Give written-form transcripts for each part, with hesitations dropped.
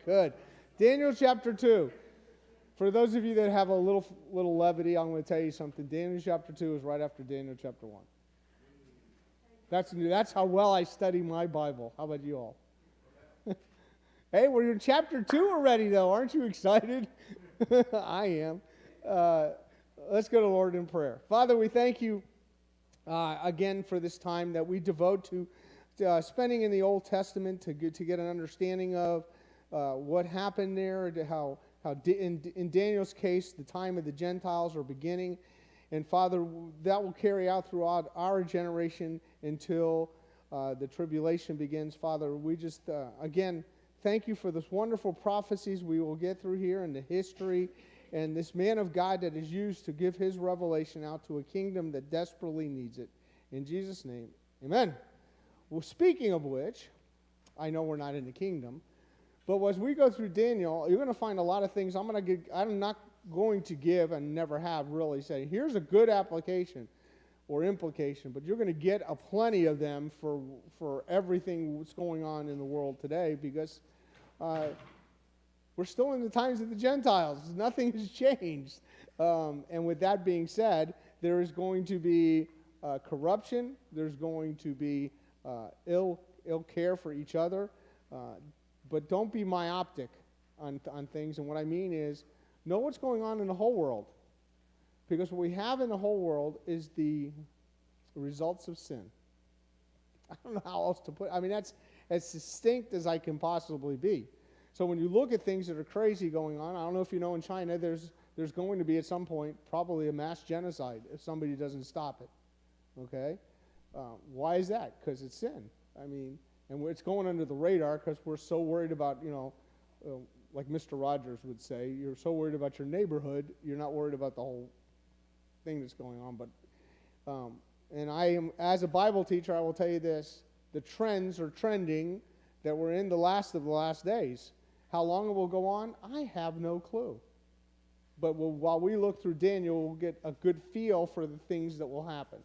Good. Daniel chapter 2. For those of you that have a little levity, I'm going to tell you something. Daniel chapter 2 is right after Daniel chapter 1. That's how well I study my Bible. How about you all? Hey, we're in chapter 2 already, though. Aren't you excited? I am. Let's go to the Lord in prayer. Father, we thank you again for this time that we devote to spending in the Old Testament to get an understanding of what happened there, how in Daniel's case, the time of the Gentiles are beginning. And Father, that will carry out throughout our generation until the tribulation begins. Father, we just, again, thank you for this wonderful prophecies we will get through here and the history and this man of God that is used to give his revelation out to a kingdom that desperately needs it. In Jesus' name, amen. Well, speaking of which, I know we're not in the kingdom, but as we go through Daniel, you're going to find a lot of things I'm not going to give and never have really say, here's a good application or implication, but you're going to get a plenty of them for everything that's going on in the world today, because we're still in the times of the Gentiles. Nothing has changed. And with that being said, there is going to be corruption. There's going to be ill care for each other. But don't be myopic on things. And what I mean is, know what's going on in the whole world. Because what we have in the whole world is the results of sin. I don't know how else to put it. I mean, that's as succinct as I can possibly be. So when you look at things that are crazy going on, I don't know if you know, in China, there's going to be at some point probably a mass genocide if somebody doesn't stop it. Okay? Why is that? Because it's sin. I mean, and it's going under the radar because we're so worried about, like Mr. Rogers would say, you're so worried about your neighborhood, you're not worried about the whole thing that's going on. But and I am, as a Bible teacher, I will tell you this: the trends are trending that we're in the last of the last days. How long it will go on, I have no clue. But while we look through Daniel, we'll get a good feel for the things that will happen.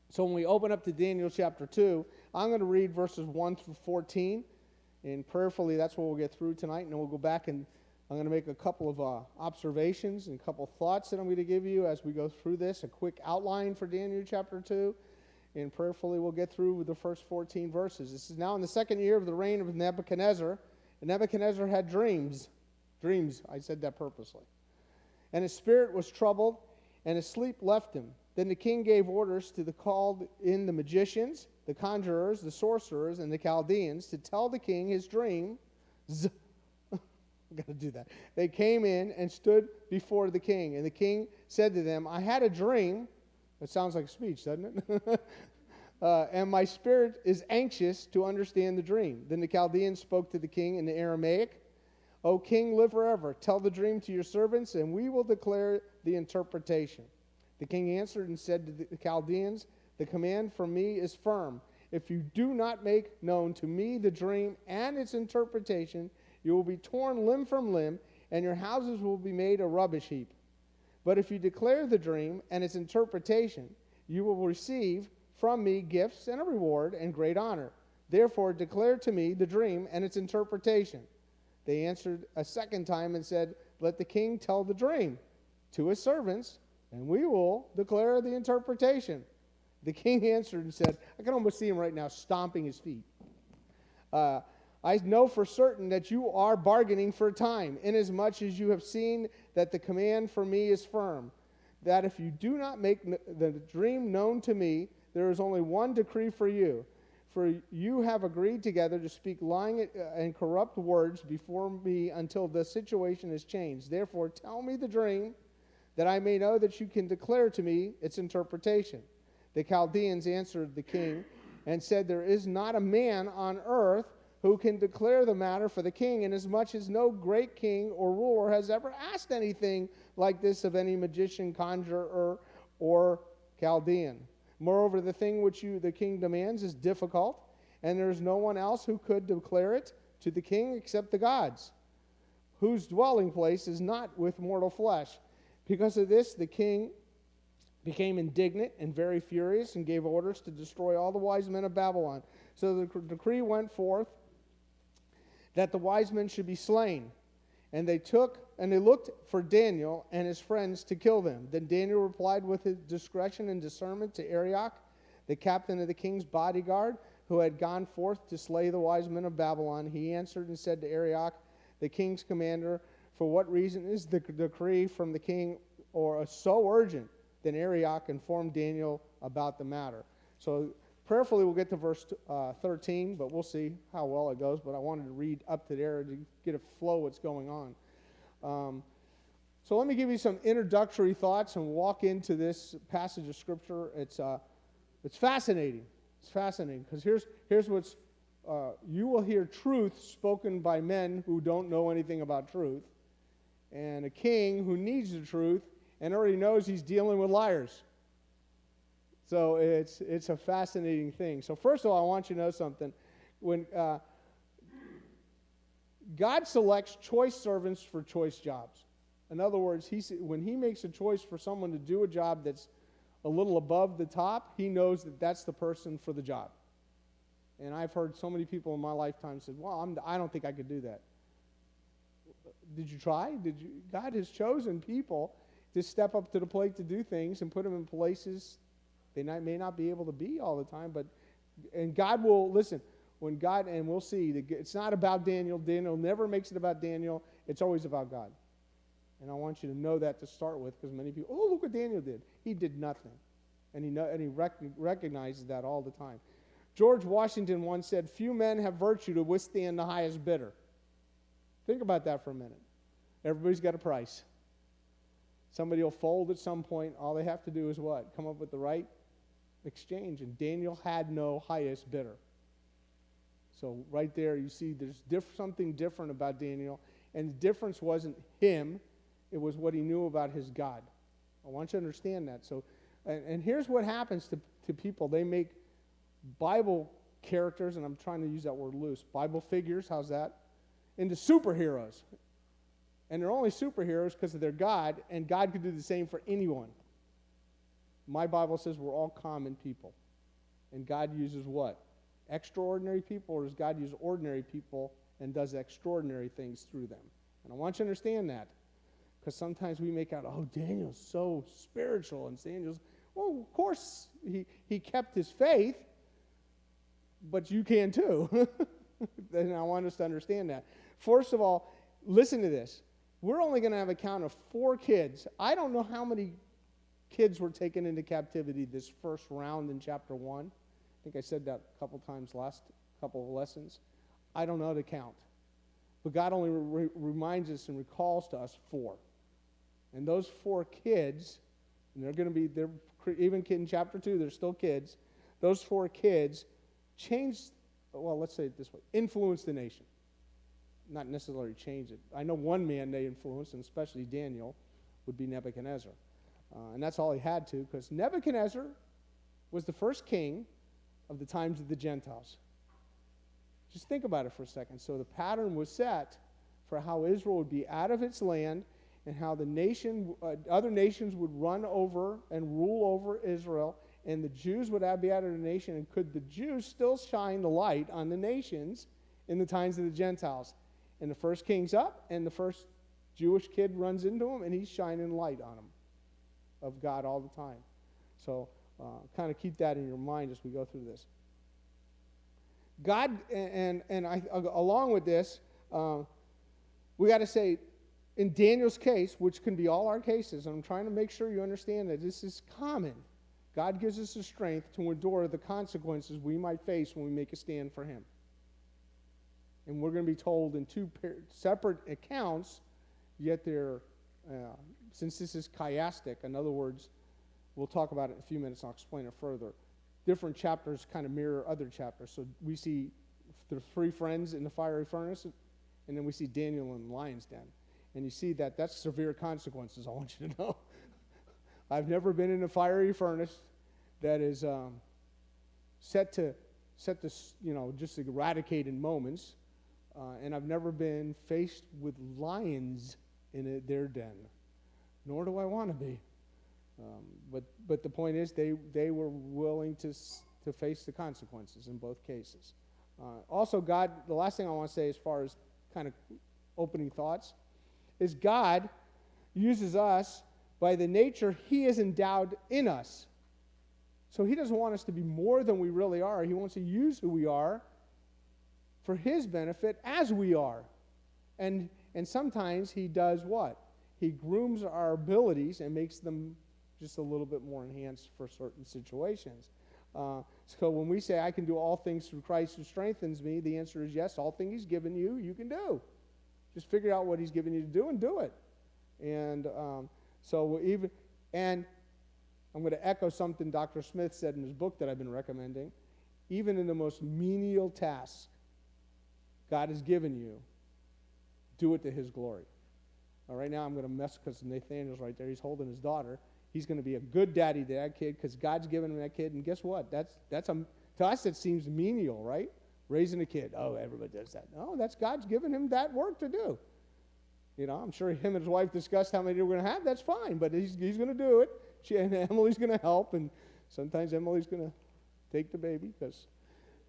So when we open up to Daniel chapter 2, I'm going to read verses 1 through 14. And prayerfully, that's what we'll get through tonight. And then we'll go back and I'm going to make a couple of observations and a couple of thoughts that I'm going to give you as we go through this. A quick outline for Daniel chapter 2. And prayerfully, we'll get through with the first 14 verses. This is now in the second year of the reign of Nebuchadnezzar. And Nebuchadnezzar had dreams. Dreams, I said that purposely. And his spirit was troubled, and his sleep left him. Then the king gave orders to called in the magicians, the conjurers, the sorcerers, and the Chaldeans to tell the king his dream. I've got to do that. They came in and stood before the king. And the king said to them, I had a dream. That sounds like a speech, doesn't it? And my spirit is anxious to understand the dream. Then the Chaldeans spoke to the king in the Aramaic. O king, live forever. Tell the dream to your servants, and we will declare the interpretation. The king answered and said to the Chaldeans, the command from me is firm. If you do not make known to me the dream and its interpretation, you will be torn limb from limb, and your houses will be made a rubbish heap. But if you declare the dream and its interpretation, you will receive from me gifts and a reward and great honor. Therefore declare to me the dream and its interpretation. They answered a second time and said, let the king tell the dream to his servants, and we will declare the interpretation. The king answered and said, I can almost see him right now stomping his feet. I know for certain that you are bargaining for time, inasmuch as you have seen that the command for me is firm, that if you do not make the dream known to me, there is only one decree for you. For you have agreed together to speak lying and corrupt words before me until the situation is changed. Therefore, tell me the dream, that I may know that you can declare to me its interpretation. The Chaldeans answered the king and said, there is not a man on earth who can declare the matter for the king, inasmuch as no great king or ruler has ever asked anything like this of any magician, conjurer, or Chaldean. Moreover, the thing which the king demands is difficult, and there is no one else who could declare it to the king except the gods, whose dwelling place is not with mortal flesh. Because of this, the king became indignant and very furious and gave orders to destroy all the wise men of Babylon. So the decree went forth that the wise men should be slain. And they looked for Daniel and his friends to kill them. Then Daniel replied with his discretion and discernment to Arioch, the captain of the king's bodyguard, who had gone forth to slay the wise men of Babylon. He answered and said to Arioch, the king's commander, for what reason is the decree from the king so urgent? Then Arioch informed Daniel about the matter. So prayerfully we'll get to verse 13, but we'll see how well it goes. But I wanted to read up to there to get a flow what's going on. So let me give you some introductory thoughts and walk into this passage of Scripture. It's fascinating. It's fascinating because here's what's you will hear truth spoken by men who don't know anything about truth, and a king who needs the truth and already knows he's dealing with liars. So it's a fascinating thing. So first of all, I want you to know something. When God selects choice servants for choice jobs. In other words, when he makes a choice for someone to do a job that's a little above the top, he knows that that's the person for the job. And I've heard so many people in my lifetime say, well, I don't think I could do that. Did you try? God has chosen people to step up to the plate to do things and put them in places they may not be able to be all the time. And God will, listen, when God, and we'll see, it's not about Daniel. Daniel never makes it about Daniel. It's always about God. And I want you to know that to start with, because many people, oh, look what Daniel did. He did nothing. And he recognizes that all the time. George Washington once said, few men have virtue to withstand the highest bidder. Think about that for a minute. Everybody's got a price. Somebody will fold at some point. All they have to do is what? Come up with the right exchange. And Daniel had no highest bidder. So right there you see there's something different about Daniel. And the difference wasn't him. It was what he knew about his God. I want you to understand that. So, and here's what happens to people. They make Bible characters, and I'm trying to use that word loose, Bible figures, how's that? Into superheroes. And they're only superheroes because of their God, and God could do the same for anyone. My Bible says we're all common people. And God uses what? Extraordinary people, or does God use ordinary people and does extraordinary things through them? And I want you to understand that. Because sometimes we make out, oh, Daniel's so spiritual, and Daniel's, well, of course, he kept his faith, but you can too. And I want us to understand that. First of all, listen to this. We're only going to have a count of 4 kids. I don't know how many kids were taken into captivity this first round in chapter 1. I think I said that a couple times last couple of lessons. I don't know to count. But God only reminds us and recalls to us 4. And those 4 kids, and they're even in chapter 2, they're still kids. Those 4 kids changed, well, let's say it this way, influenced the nation. Not necessarily change it. I know one man they influenced, and especially Daniel, would be Nebuchadnezzar. And that's all he had to, because Nebuchadnezzar was the first king of the times of the Gentiles. Just think about it for a second. So the pattern was set for how Israel would be out of its land and how the other nations would run over and rule over Israel, and the Jews would be out of the nation. And could the Jews still shine the light on the nations in the times of the Gentiles? And the first king's up, and the first Jewish kid runs into him, and he's shining light on him of God all the time. So kind of keep that in your mind as we go through this. God, along with this, we got to say, in Daniel's case, which can be all our cases, and I'm trying to make sure you understand that this is common, God gives us the strength to endure the consequences we might face when we make a stand for him. And we're going to be told in 2 separate accounts, yet they're, since this is chiastic, in other words, we'll talk about it in a few minutes, and I'll explain it further. Different chapters kind of mirror other chapters. So we see the 3 friends in the fiery furnace, and then we see Daniel in the lion's den. And you see that's severe consequences, I want you to know. I've never been in a fiery furnace that is set to just eradicate in moments. And I've never been faced with lions in their den, nor do I want to be. But the point is, they were willing to face the consequences in both cases. Also, God, the last thing I want to say as far as kind of opening thoughts, is God uses us by the nature he has endowed in us. So he doesn't want us to be more than we really are. He wants to use who we are for his benefit as we are. And sometimes he does what? He grooms our abilities and makes them just a little bit more enhanced for certain situations. So when we say, I can do all things through Christ who strengthens me, the answer is yes, all things he's given you, you can do. Just figure out what he's given you to do and do it. And and I'm going to echo something Dr. Smith said in his book that I've been recommending. Even in the most menial task God has given you, do it to his glory. All right, now I'm going to mess because Nathaniel's right there. He's holding his daughter. He's going to be a good daddy to that kid because God's given him that kid. And guess what? To us it seems menial, right? Raising a kid. Oh, everybody does that. No, that's God's given him that work to do. You know, I'm sure him and his wife discussed how many we're going to have. That's fine, but he's going to do it. And Emily's going to help, and sometimes Emily's going to take the baby they're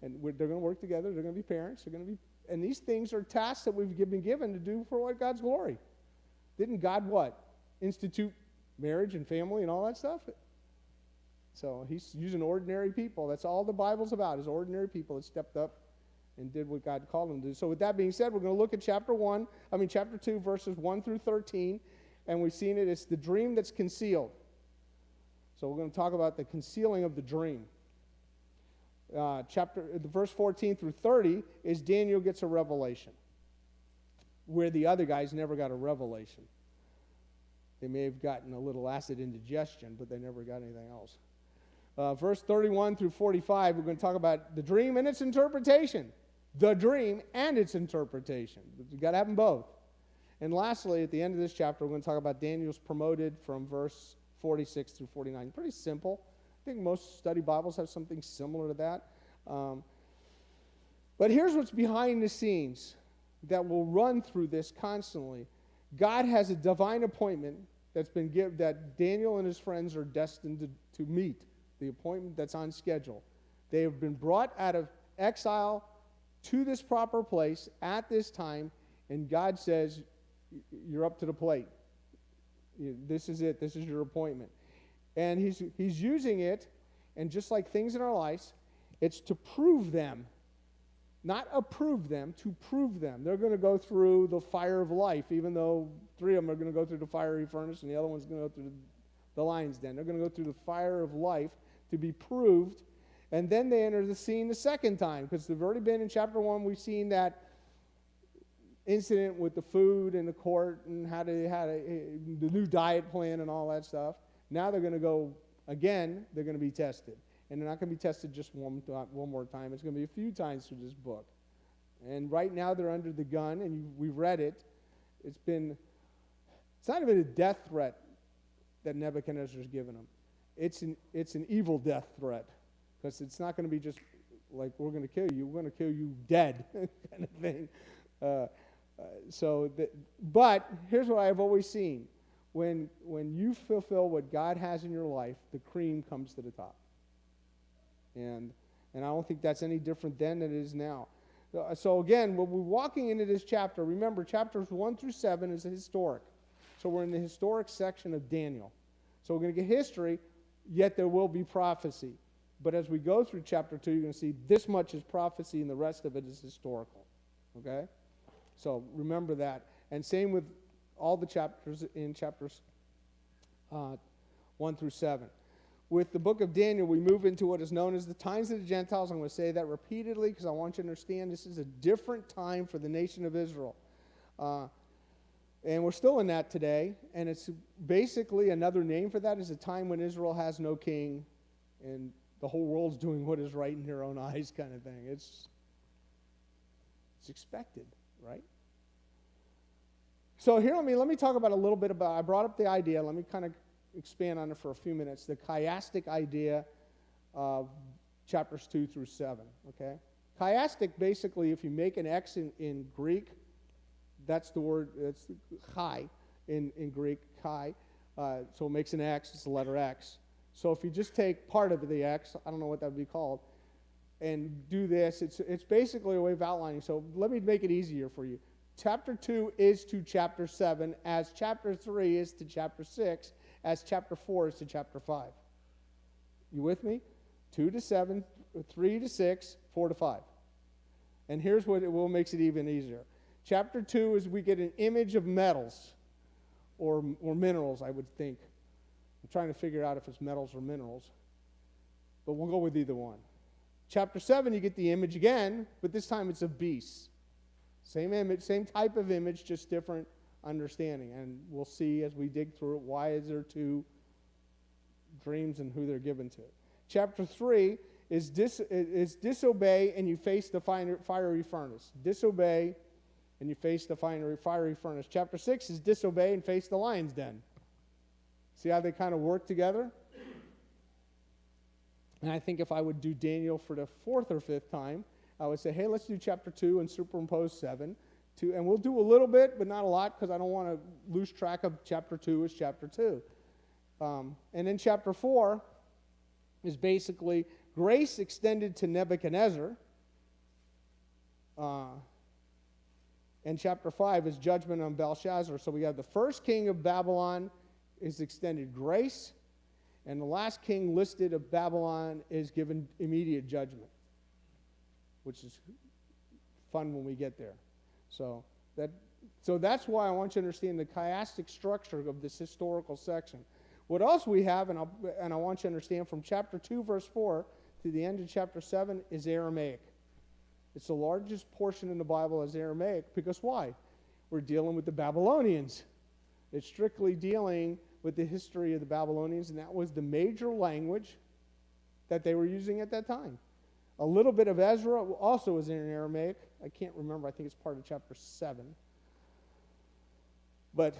going to work together. They're going to be parents. And these things are tasks that we've been given to do for what God's glory. Didn't God what? Institute marriage and family and all that stuff? So he's using ordinary people. That's all the Bible's about, is ordinary people that stepped up and did what God called them to do. So with that being said, we're going to look at chapter 2, verses 1 through 13, and we've seen it. It's the dream that's concealed. So we're going to talk about the concealing of the dream. Verse 14 through 30 is Daniel gets a revelation, where the other guys never got a revelation. They may have gotten a little acid indigestion, but they never got anything else. Verse 31 through 45, we're going to talk about the dream and its interpretation. The dream and its interpretation. You've got to have them both. And lastly, at the end of this chapter, we're going to talk about Daniel's promoted from verse 46 through 49. Pretty simple. I think most study Bibles have something similar to that. But here's what's behind the scenes that will run through this constantly. God has a divine appointment that's been given, that Daniel and his friends are destined to meet, the appointment that's on schedule. They have been brought out of exile to this proper place at this time, and God says, you're up to the plate. This is it. This is your appointment. And he's using it, and just like things in our lives, it's to prove them. Not approve them, to prove them. They're going to go through the fire of life, even though 3 of them are going to go through the fiery furnace and the other one's going to go through the lion's den. They're going to go through the fire of life to be proved, and then they enter the scene the second time, because they've already been in chapter 1. We've seen that incident with the food and the court and how the new diet plan and all that stuff. Now they're going to go again. They're going to be tested. And they're not going to be tested just one more time. It's going to be a few times through this book. And right now they're under the gun, and we've read it. It's not even a death threat that Nebuchadnezzar's given them. It's an evil death threat, because it's not going to be just like, we're going to kill you. We're going to kill you dead kind of thing. But here's what I've always seen. When you fulfill what God has in your life, the cream comes to the top. And I don't think that's any different then than it is now. So again, when we're walking into this chapter, remember chapters 1 through 7 is historic. So we're in the historic section of Daniel. So we're going to get history, yet there will be prophecy. But as we go through chapter 2, you're going to see this much is prophecy and the rest of it is historical. Okay? So remember that. And same with all the chapters in chapters 1 through 7. With the book of Daniel, we move into what is known as the times of the Gentiles. I'm going to say that repeatedly because I want you to understand this is a different time for the nation of Israel. And we're still in that today. And it's basically another name for that is a time when Israel has no king and the whole world's doing what is right in their own eyes kind of thing. It's expected, right? So here, let me talk about a little bit about, I brought up the idea, let me kind of expand on it for a few minutes, the chiastic idea of chapters 2 through 7, okay? Chiastic, basically, if you make an X in Greek, that's the word, that's chi in Greek, chi, so it makes an X, it's the letter X. So if you just take part of the X, I don't know what that would be called, and do this, it's basically a way of outlining. So let me make it easier for you. chapter 2 is to chapter 7, as chapter 3 is to chapter 6, as chapter 4 is to chapter 5. You with me? 2 to 7, 3 to 6, 4 to 5. And here's what makes it even easier. Chapter 2 is we get an image of metals or minerals, I would think. I'm trying to figure out if it's metals or minerals, but we'll go with either one. Chapter 7, you get the image again, but this time it's of beasts. Same image, same type of image, just different understanding. And we'll see as we dig through it, why is there two dreams and who they're given to. Chapter 3 is disobey and you face the fiery furnace. Disobey and you face the fiery furnace. Chapter 6 is disobey and face the lion's den. See how they kind of work together? And I think if I would do Daniel for the fourth or fifth time, I would say, hey, let's do chapter 2 and superimpose 7. And we'll do a little bit, but not a lot, because I don't want to lose track of chapter 2 as chapter 2. And then chapter 4 is basically grace extended to Nebuchadnezzar. And chapter 5 is judgment on Belshazzar. So we have the first king of Babylon is extended grace, and the last king listed of Babylon is given immediate judgment, which is fun when we get there. So that's why I want you to understand the chiastic structure of this historical section. What else we have, and I want you to understand, from chapter 2, verse 4 to the end of chapter 7 is Aramaic. It's the largest portion in the Bible is Aramaic, because why? We're dealing with the Babylonians. It's strictly dealing with the history of the Babylonians, and that was the major language that they were using at that time. A little bit of Ezra also is in Aramaic. I can't remember. I think it's part of chapter 7. But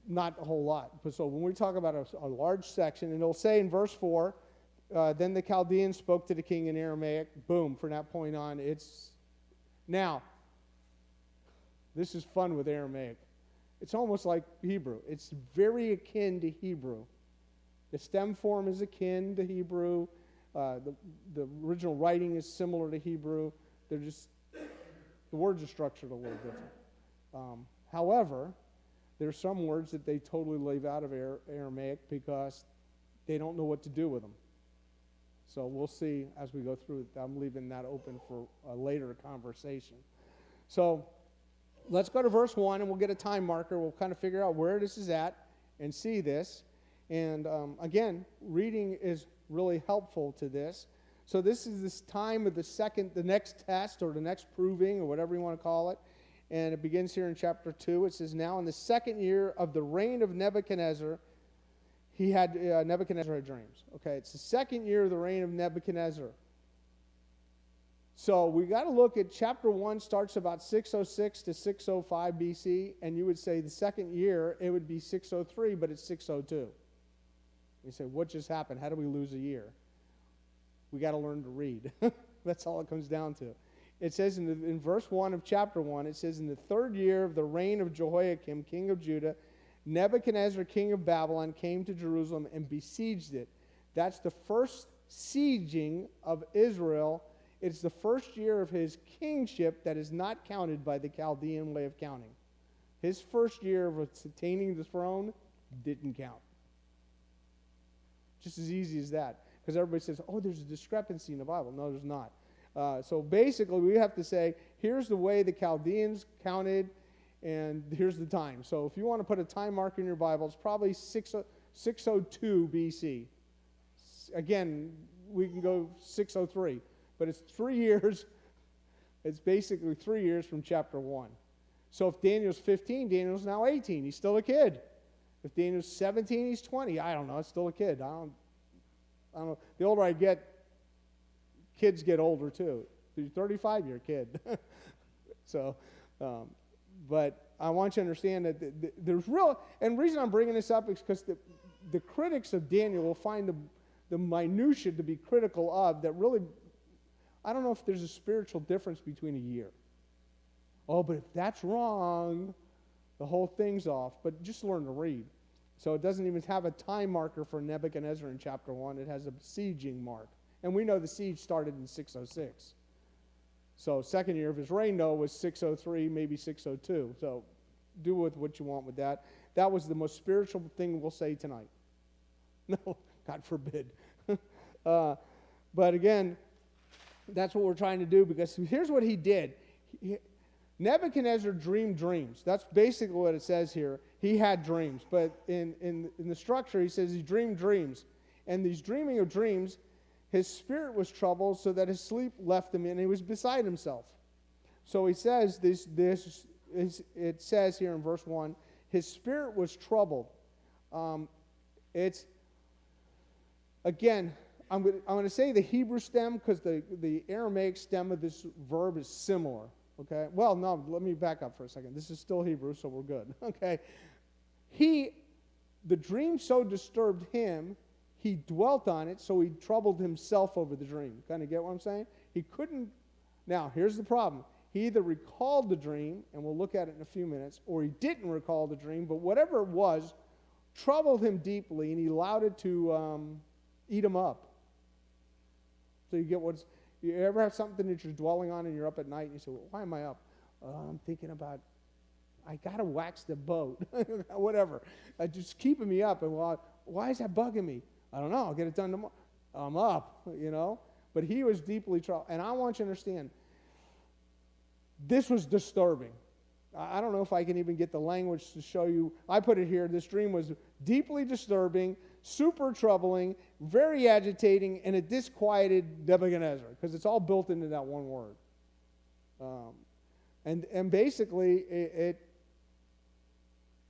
not a whole lot. So when we talk about a large section, and it'll say in verse 4, then the Chaldeans spoke to the king in Aramaic. Boom, from that point on, it's... Now, this is fun with Aramaic. It's almost like Hebrew. It's very akin to Hebrew. The stem form is akin to Hebrew. The original writing is similar to Hebrew. They're just, the words are structured a little different. However, there are some words that they totally leave out of Aramaic because they don't know what to do with them. So we'll see as we go through it. I'm leaving that open for a later conversation. So let's go to verse 1, and we'll get a time marker. We'll kind of figure out where this is at and see this. And again, reading is really helpful to this. So this is this time of the next test or the next proving or whatever you want to call it. And it begins here in chapter 2. It says, now in the second year of the reign of Nebuchadnezzar, Nebuchadnezzar had dreams. Okay, it's the second year of the reign of Nebuchadnezzar. So we got to look at chapter 1 starts about 606 to 605 BC, and you would say the second year, it would be 603, but it's 602. You say, what just happened? How do we lose a year? We got to learn to read. That's all it comes down to. It says in verse 1 of chapter 1, it says, in the third year of the reign of Jehoiakim, king of Judah, Nebuchadnezzar, king of Babylon, came to Jerusalem and besieged it. That's the first sieging of Israel. It's the first year of his kingship that is not counted by the Chaldean way of counting. His first year of attaining the throne didn't count. Just as easy as that. Because everybody says, oh, there's a discrepancy in the Bible. No, there's not. So basically, we have to say, here's the way the Chaldeans counted, and here's the time. So if you want to put a time marker in your Bible, it's probably 602 BC. Again, we can go 603. But it's 3 years. It's basically 3 years from chapter 1. So if Daniel's 15, Daniel's now 18. He's still a kid. If Daniel's 17, he's 20. I don't know. It's still a kid. I don't know. The older I get, kids get older too. If you're 35, you're a kid. So, but I want you to understand that there's real, and the reason I'm bringing this up is because the critics of Daniel will find the minutia to be critical of that really, I don't know if there's a spiritual difference between a year. Oh, but if that's wrong, the whole thing's off. But just learn to read. So it doesn't even have a time marker for Nebuchadnezzar in chapter 1. It has a sieging mark. And we know the siege started in 606. So second year, if it's rain, though, was 603, maybe 602. So do with what you want with that. That was the most spiritual thing we'll say tonight. No, God forbid. But again, that's what we're trying to do, because here's what he did. Nebuchadnezzar dreamed dreams. That's basically what it says here. He had dreams. But in the structure, he says he dreamed dreams. And these dreaming of dreams, his spirit was troubled so that his sleep left him and he was beside himself. So he says it says here in verse 1, his spirit was troubled. It's, again, I'm going to say the Hebrew stem because the Aramaic stem of this verb is similar. Okay? Well, no, let me back up for a second. This is still Hebrew, so we're good. Okay? The dream so disturbed him, he dwelt on it, so he troubled himself over the dream. Kind of get what I'm saying? He couldn't. Now, here's the problem. He either recalled the dream, and we'll look at it in a few minutes, or he didn't recall the dream, but whatever it was, troubled him deeply, and he allowed it to eat him up. So you ever have something that you're dwelling on and you're up at night and you say, well, why am I up? I'm thinking about, I got to wax the boat. Whatever. Just keeping me up. And why is that bugging me? I don't know. I'll get it done tomorrow. I'm up, But he was deeply troubled. And I want you to understand, this was disturbing. I don't know if I can even get the language to show you. I put it here. This dream was deeply disturbing, super troubling, very agitating, and it disquieted Nebuchadnezzar, because it's all built into that one word. And basically, it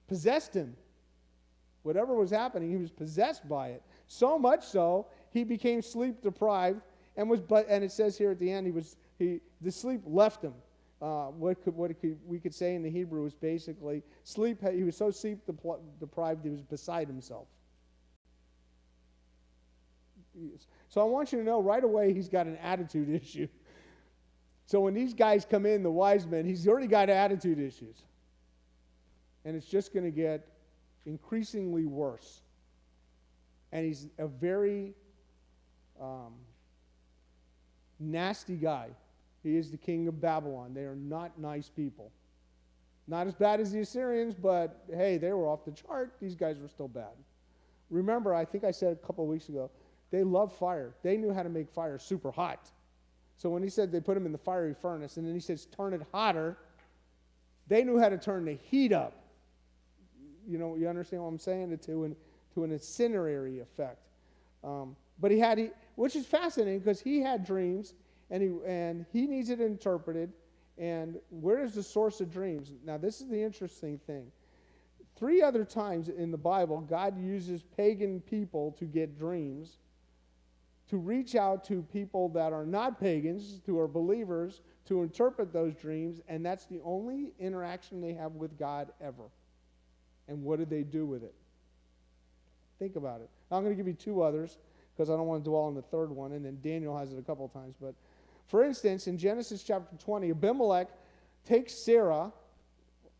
possessed him. Whatever was happening, he was possessed by it. So much so, he became sleep deprived, and it says here at the end, the sleep left him. We could say in the Hebrew is basically sleep. He was so sleep deprived, he was beside himself. So I want you to know right away he's got an attitude issue. So when these guys come in, the wise men, he's already got attitude issues. And it's just going to get increasingly worse. And he's a very nasty guy. He is the king of Babylon. They are not nice people. Not as bad as the Assyrians, but hey, they were off the chart. These guys were still bad. Remember, I think I said a couple of weeks ago, they love fire. They knew how to make fire super hot. So when he said they put them in the fiery furnace, and then he says turn it hotter, they knew how to turn the heat up. You understand what I'm saying? To an incendiary effect. But which is fascinating because he had dreams, and he needs it interpreted. And where is the source of dreams? Now, this is the interesting thing. 3 other times in the Bible, God uses pagan people to get dreams, to reach out to people that are not pagans, who are believers, to interpret those dreams, and that's the only interaction they have with God ever. And what did they do with it? Think about it. Now, I'm going to give you 2 others, because I don't want to dwell on the third one, and then Daniel has it a couple of times. But, for instance, in Genesis chapter 20, Abimelech takes Sarah,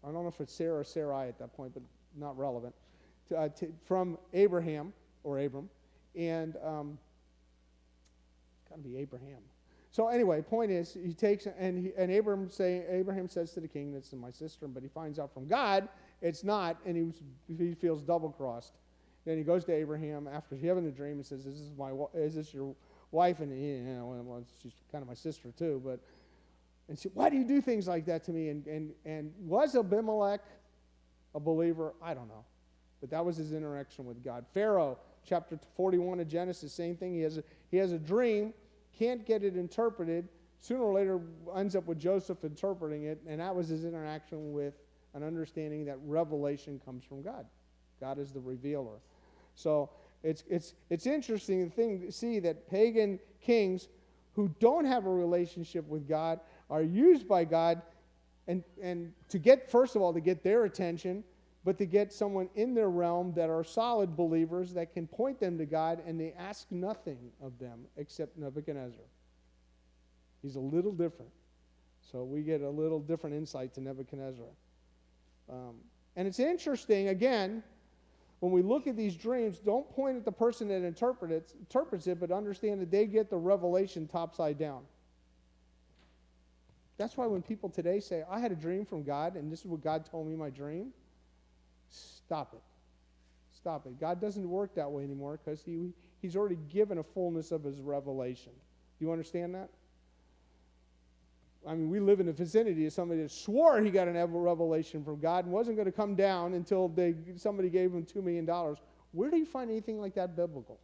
I don't know if it's Sarah or Sarai at that point, but not relevant, from Abraham, or Abram, and it's got to be Abraham. So anyway, point is, he takes, and Abraham says to the king, "This is my sister," but he finds out from God it's not, and he feels double-crossed. Then he goes to Abraham after having the dream and says, "Is this your wife?" And well, she's kind of my sister too. And she, "Why do you do things like that to me?" And was Abimelech a believer? I don't know, but that was his interaction with God. Pharaoh, chapter 41 of Genesis, same thing. He has a dream, can't get it interpreted. Sooner or later, ends up with Joseph interpreting it, and that was his interaction with an understanding that revelation comes from God. God is the revealer. So it's interesting thing to see that pagan kings who don't have a relationship with God are used by God, and to get, first of all, to get their attention, but to get someone in their realm that are solid believers that can point them to God, and they ask nothing of them except Nebuchadnezzar. He's a little different. So we get a little different insight to Nebuchadnezzar. And it's interesting, again, when we look at these dreams, don't point at the person that interprets it, but understand that they get the revelation topside down. That's why when people today say, I had a dream from God, and this is what God told me my dream, stop it. Stop it. God doesn't work that way anymore because he's already given a fullness of his revelation. Do you understand that? I mean, we live in the vicinity of somebody that swore he got an revelation from God and wasn't going to come down until somebody gave him $2 million. Where do you find anything like that biblical?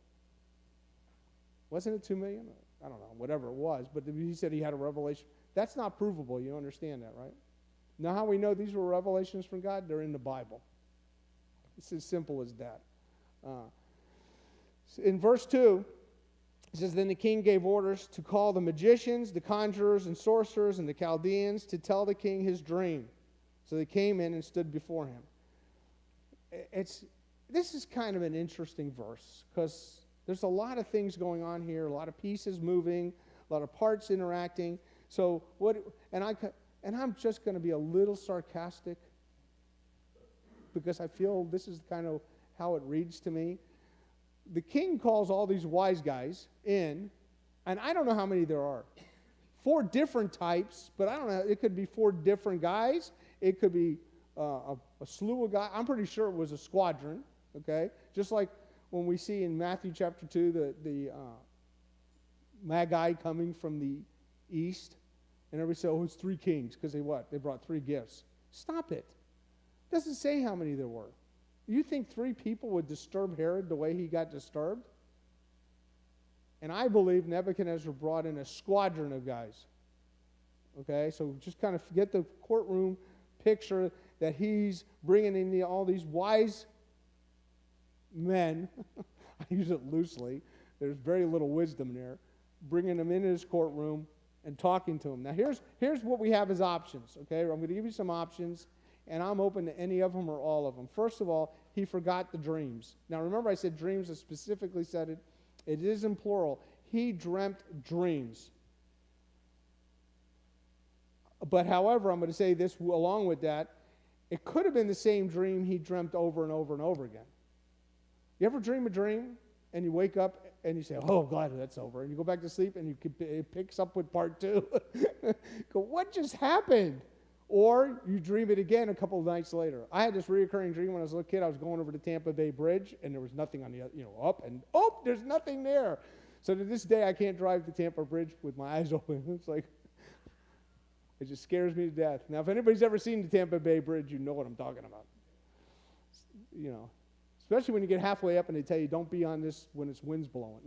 Wasn't it $2 million? I don't know, whatever it was. But he said he had a revelation. That's not provable. You understand that, right? Now, how we know these were revelations from God? They're in the Bible. It's as simple as that. In verse 2, it says, Then the king gave orders to call the magicians, the conjurers and sorcerers, and the Chaldeans to tell the king his dream. So they came in and stood before him. This is kind of an interesting verse because there's a lot of things going on here, a lot of pieces moving, a lot of parts interacting. So I'm just going to be a little sarcastic because I feel this is kind of how it reads to me. The king calls all these wise guys in, and I don't know how many there are. 4 different types, but I don't know. It could be 4 different guys. It could be a slew of guys. I'm pretty sure it was a squadron, okay? Just like when we see in Matthew chapter 2 the Magi coming from the east, and everybody said, it's 3 kings, because they brought 3 gifts. Stop it. It doesn't say how many there were. You think 3 people would disturb Herod the way he got disturbed? And I believe Nebuchadnezzar brought in a squadron of guys. Okay, so just kind of get the courtroom picture that he's bringing in all these wise men. I use it loosely. There's very little wisdom there. Bringing them into his courtroom and talking to them. Now here's what we have as options. Okay, I'm going to give you some options. And I'm open to any of them or all of them. First of all, he forgot the dreams. Now remember I said dreams, I specifically said it. It is in plural. He dreamt dreams. But however, I'm going to say this along with that. It could have been the same dream he dreamt over and over and over again. You ever dream a dream and you wake up and you say, oh, God, that's over. And you go back to sleep and it picks up with part 2. Go, what just happened? Or you dream it again a couple of nights later. I had this recurring dream when I was a little kid. I was going over the Tampa Bay Bridge, and there was nothing on the other, up, and there's nothing there. So to this day, I can't drive the Tampa Bridge with my eyes open. It's like, it just scares me to death. Now, if anybody's ever seen the Tampa Bay Bridge, you know what I'm talking about. Especially when you get halfway up and they tell you, don't be on this when it's wind's blowing.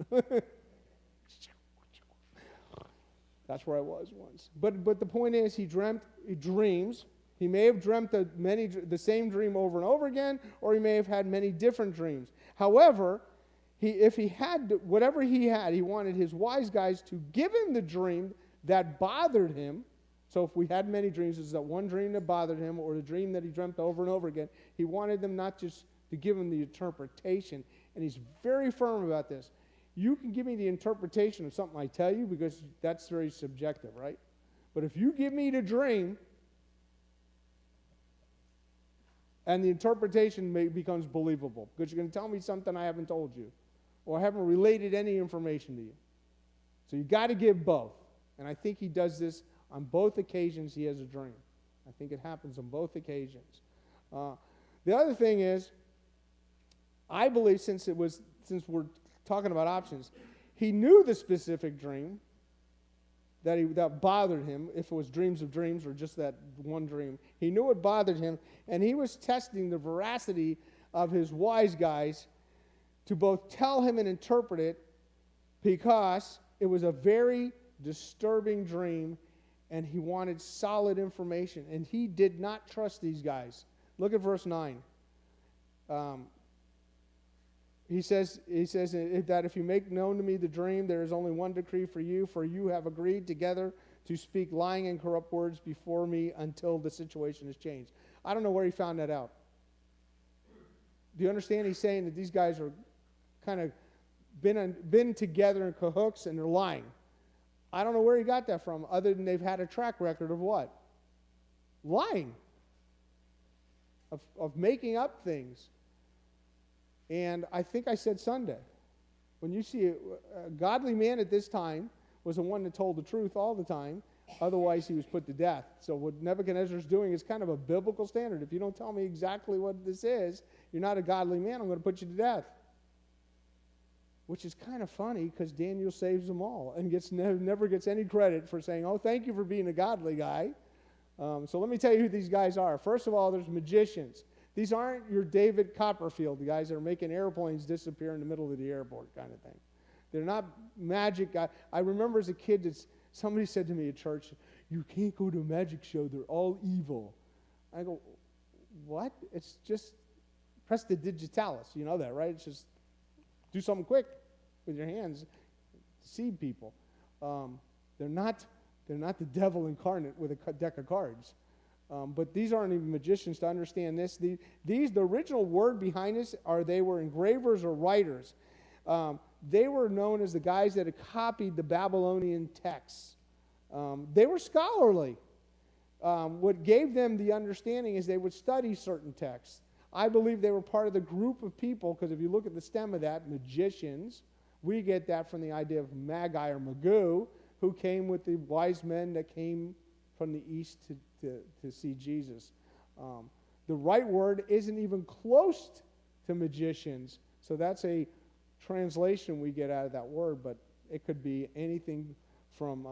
That's where I was once. But the point is, he dreams. He may have dreamt the same dream over and over again, or he may have had many different dreams. However, if he had whatever he had, he wanted his wise guys to give him the dream that bothered him. So if we had many dreams, it's that one dream that bothered him, or the dream that he dreamt over and over again. He wanted them not just to give him the interpretation, and he's very firm about this. You can give me the interpretation of something I tell you because that's very subjective, right? But if you give me the dream and the interpretation becomes believable because you're going to tell me something I haven't told you or I haven't related any information to you. So you got to give both. And I think he does this on both occasions he has a dream. I think it happens on both occasions. The other thing is, I believe since we're talking about options, he knew the specific dream that bothered him, if it was dreams of dreams or just that one dream. He knew it bothered him, and he was testing the veracity of his wise guys to both tell him and interpret it because it was a very disturbing dream, and he wanted solid information, and he did not trust these guys. Look at verse 9. He says that if you make known to me the dream, there is only one decree for you have agreed together to speak lying and corrupt words before me until the situation is changed. I don't know where he found that out. Do you understand? He's saying that these guys are kind of been together in cahoots and they're lying. I don't know where he got that from, other than they've had a track record of what? Lying. Of making up things. And I think I said Sunday, when you see a godly man at this time was the one that told the truth all the time. Otherwise, he was put to death. So what Nebuchadnezzar's doing is kind of a biblical standard. If you don't tell me exactly what this is, you're not a godly man, I'm going to put you to death. Which is kind of funny because Daniel saves them all and never gets any credit for saying, oh, thank you for being a godly guy. So let me tell you who these guys are. First of all, there's magicians. These aren't your David Copperfield, the guys that are making airplanes disappear in the middle of the airport kind of thing. They're not magic guys. I remember as a kid, somebody said to me at church, you can't go to a magic show. They're all evil. I go, what? It's just prestidigitalis. You know that, right? It's just do something quick with your hands, deceive people. They're not the devil incarnate with a deck of cards. But these aren't even magicians to understand this. The original word behind this they were engravers or writers. They were known as the guys that had copied the Babylonian texts. They were scholarly. What gave them the understanding is they would study certain texts. I believe they were part of the group of people, because if you look at the stem of that, magicians, we get that from the idea of Magi or Magoo, who came with the wise men that came from the east to see Jesus. The right word isn't even close to magicians, so that's a translation we get out of that word, but it could be anything from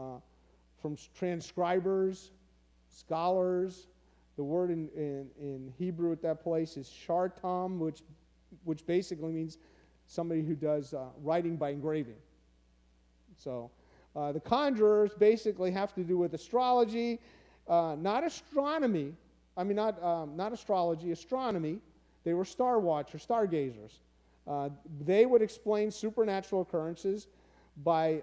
transcribers, scholars. The word in Hebrew at that place is shartam, which basically means somebody who does writing by engraving. So the conjurers basically have to do with astrology, not astronomy. I mean, not astrology, astronomy. They were star watchers, stargazers. They would explain supernatural occurrences by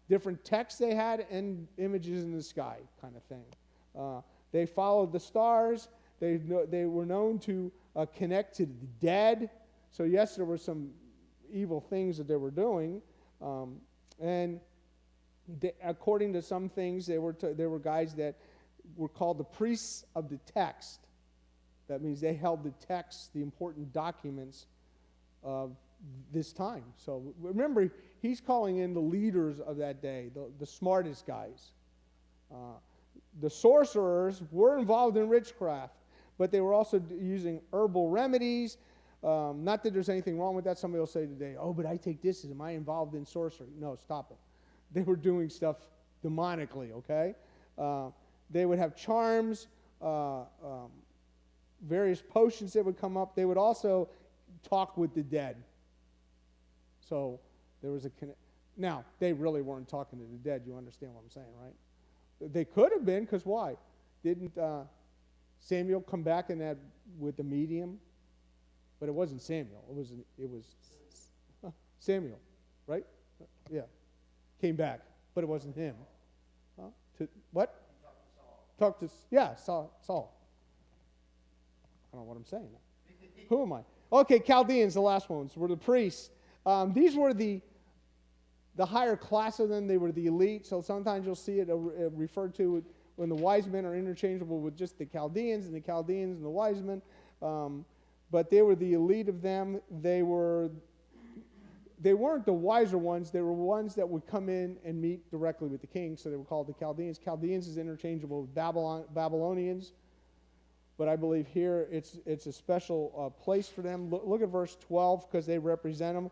different texts they had and images in the sky, kind of thing. They followed the stars. They were known to connect to the dead. So yes, there were some evil things that they were doing, and according to some things, they were guys that were called the priests of the text. That means they held the text, the important documents of this time. So remember, he's calling in the leaders of that day, the smartest guys. The sorcerers were involved in witchcraft, but they were also using herbal remedies. Not that there's anything wrong with that. Somebody will say today, oh, but I take this. Am I involved in sorcery? No, stop it. They were doing stuff demonically, okay? They would have charms, various potions that would come up. They would also talk with the dead. So there was Now, they really weren't talking to the dead. You understand what I'm saying, right? They could have been, because why? Didn't Samuel come back in that with the medium? But it wasn't Samuel. It was Samuel, right? Yeah, came back, but it wasn't him. What? Talk to Saul. I don't know what I'm saying. Who am I? Okay, Chaldeans, the last ones, were the priests. These were the higher class of them. They were the elite. So sometimes you'll see it referred to when the wise men are interchangeable with just the Chaldeans and the wise men. But they were the elite of them. They weren't the wiser ones. They were ones that would come in and meet directly with the king. So they were called the Chaldeans. Chaldeans is interchangeable with Babylonians. But I believe here it's a special place for them. Look at verse 12, because they represent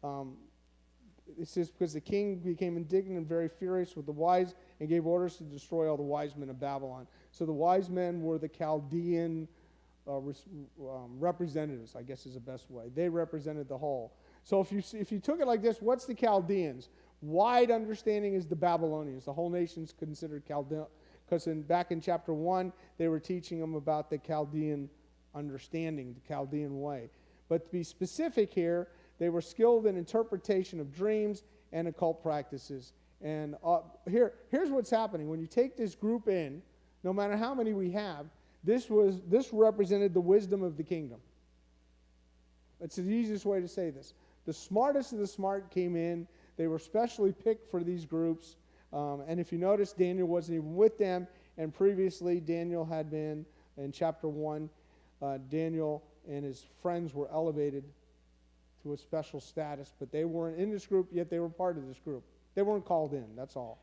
them. It says, because the king became indignant and very furious with the wise and gave orders to destroy all the wise men of Babylon. So the wise men were the Chaldean representatives, I guess is the best way. They represented the whole. So if you took it like this, what's the Chaldeans? Wide understanding is the Babylonians. The whole nation's considered Chaldean, because back in chapter 1, they were teaching them about the Chaldean understanding, the Chaldean way. But to be specific here, they were skilled in interpretation of dreams and occult practices. And here's what's happening. When you take this group in, no matter how many we have, this represented the wisdom of the kingdom. It's the easiest way to say this. The smartest of the smart came in. They were specially picked for these groups. And if you notice, Daniel wasn't even with them. And previously, Daniel had been, in chapter 1, Daniel and his friends were elevated to a special status. But they weren't in this group, yet they were part of this group. They weren't called in, that's all.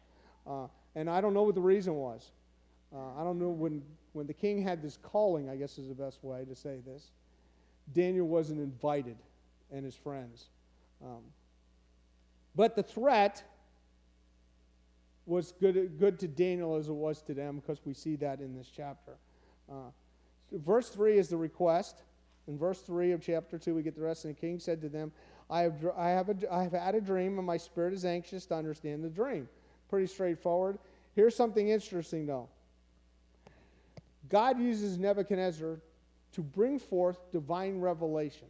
And I don't know what the reason was. I don't know when the king had this calling, I guess is the best way to say this. Daniel wasn't invited, and his friends. But the threat was good to Daniel as it was to them, because we see that in this chapter. Verse 3 is the request. In verse 3 of chapter 2, we get the rest. And the king said to them, I have had a dream, and my spirit is anxious to understand the dream. Pretty straightforward. Here's something interesting, though. God uses Nebuchadnezzar to bring forth divine revelation.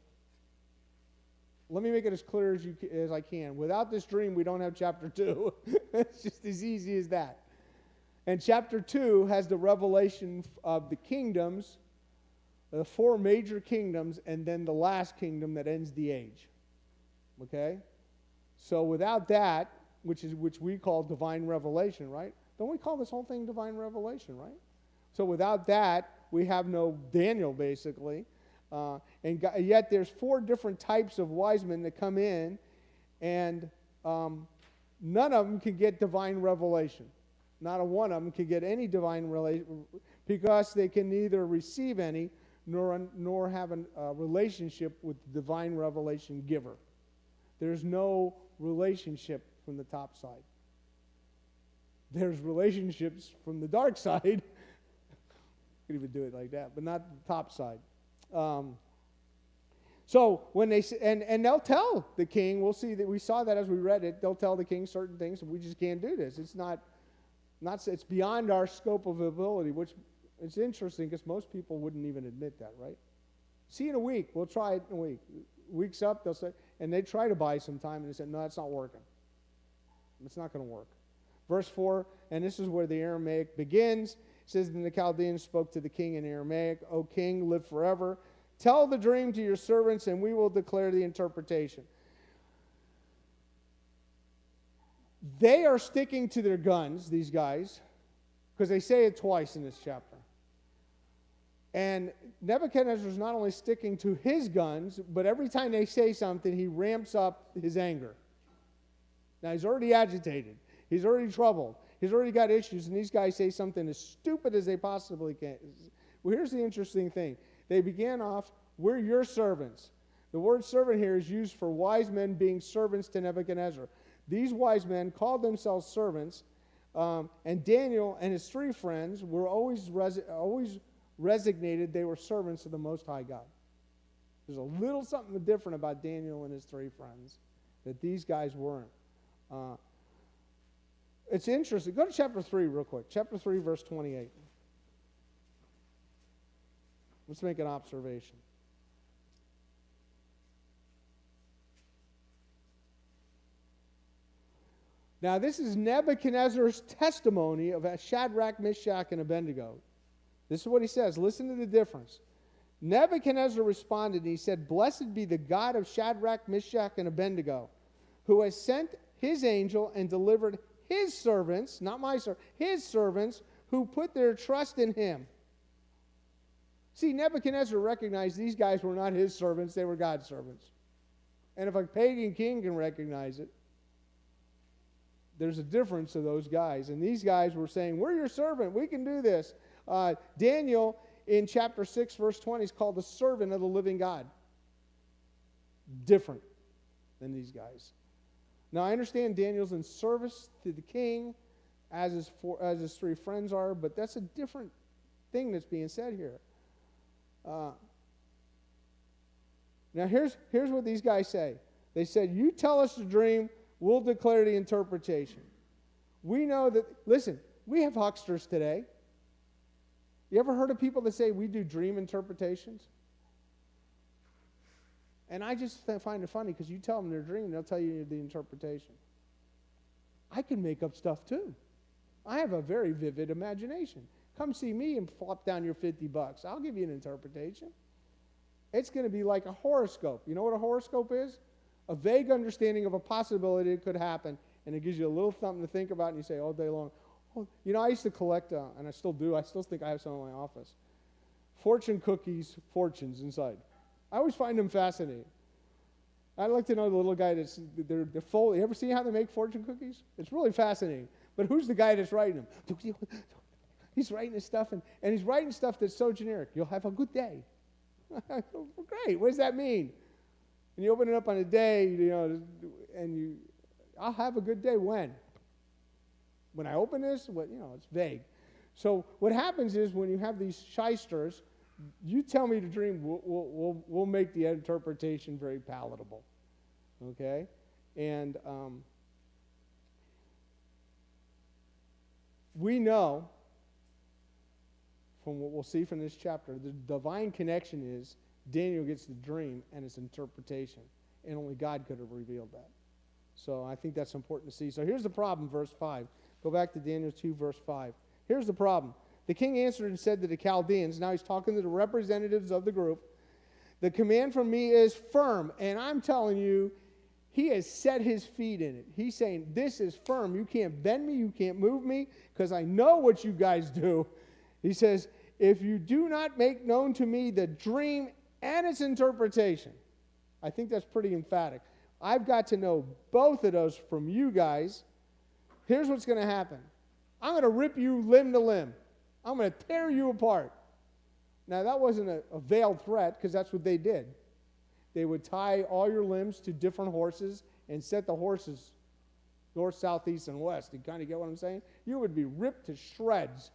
Let me make it as clear as I can. Without this dream, we don't have chapter 2. It's just as easy as that. And chapter 2 has the revelation of the kingdoms, the 4 major kingdoms, and then the last kingdom that ends the age. Okay? So without that, which we call divine revelation, right? Don't we call this whole thing divine revelation, right? So without that, we have no Daniel, basically. Yet there's 4 different types of wise men that come in, and none of them can get divine revelation. Not a one of them can get any divine revelation, because they can neither receive any nor have a relationship with the divine revelation giver. There's no relationship from the top side. There's relationships from the dark side. Could even do it like that, but not the top side. So when they and they'll tell the king, we'll see that we saw that as we read it. They'll tell the king certain things. We just can't do this. It's not. It's beyond our scope of ability. Which it's interesting, because most people wouldn't even admit that, right? See you in a week. We'll try it in a week. Week's up. They'll say, and they try to buy some time, and they said, no, it's not working. It's not going to work. Verse 4, and this is where the Aramaic begins. It says, then the Chaldeans spoke to the king in Aramaic, O king, live forever. Tell the dream to your servants, and we will declare the interpretation. They are sticking to their guns, these guys, because they say it twice in this chapter. And Nebuchadnezzar is not only sticking to his guns, but every time they say something, he ramps up his anger. Now, he's already agitated. He's already troubled. He's already got issues, and these guys say something as stupid as they possibly can. Well, here's the interesting thing. They began off, we're your servants. The word servant here is used for wise men being servants to Nebuchadnezzar. These wise men called themselves servants, and Daniel and his 3 friends were always resignated. They were servants of the Most High God. There's a little something different about Daniel and his 3 friends that these guys weren't. It's interesting. Go to chapter 3 real quick. Chapter 3, verse 28. Let's make an observation. Now, this is Nebuchadnezzar's testimony of Shadrach, Meshach, and Abednego. This is what he says. Listen to the difference. Nebuchadnezzar responded, and he said, blessed be the God of Shadrach, Meshach, and Abednego, who has sent his angel and delivered his servants, not my servants, his servants, who put their trust in him. See, Nebuchadnezzar recognized these guys were not his servants, they were God's servants. And if a pagan king can recognize it, there's a difference to those guys. And these guys were saying, we're your servant, we can do this. Daniel, in chapter 6, verse 20, is called the servant of the living God. Different than these guys. Now, I understand Daniel's in service to the king, as his 3 friends are, but that's a different thing that's being said here. Now, here's what these guys say. They said, you tell us the dream, we'll declare the interpretation. We know that, listen, we have hucksters today. You ever heard of people that say we do dream interpretations? And I just find it funny, because you tell them their dream, they'll tell you the interpretation. I can make up stuff too. I have a very vivid imagination. Come see me and flop down your $50. I'll give you an interpretation. It's going to be like a horoscope. You know what a horoscope is? A vague understanding of a possibility that could happen, and it gives you a little something to think about, and you say all day long, oh, you know, I used to collect, and I still do, I still think I have some in my office, fortune cookies, fortunes inside. I always find them fascinating. I'd like to know the little guy they're folded. You ever see how they make fortune cookies? It's really fascinating. But who's the guy that's writing them? He's writing this stuff, and he's writing stuff that's so generic. You'll have a good day. Great. What does that mean? And you open it up on a day, I'll have a good day when? When I open this? It's vague. So what happens is when you have these shysters, you tell me the dream, we'll make the interpretation very palatable. Okay? And we know from what we'll see from this chapter, the divine connection is Daniel gets the dream and its interpretation, and only God could have revealed that. So I think that's important to see. So here's the problem, verse 5. Go back to Daniel 2, verse 5. Here's the problem. The king answered and said to the Chaldeans, now he's talking to the representatives of the group, the command from me is firm, and I'm telling you, he has set his feet in it. He's saying, this is firm. You can't bend me, you can't move me, because I know what you guys do. He says, if you do not make known to me the dream and its interpretation, I think that's pretty emphatic. I've got to know both of those from you guys. Here's what's going to happen. I'm going to rip you limb to limb. I'm going to tear you apart. Now, that wasn't a veiled threat, because that's what they did. They would tie all your limbs to different horses and set the horses north, south, east, and west. You kind of get what I'm saying? You would be ripped to shreds.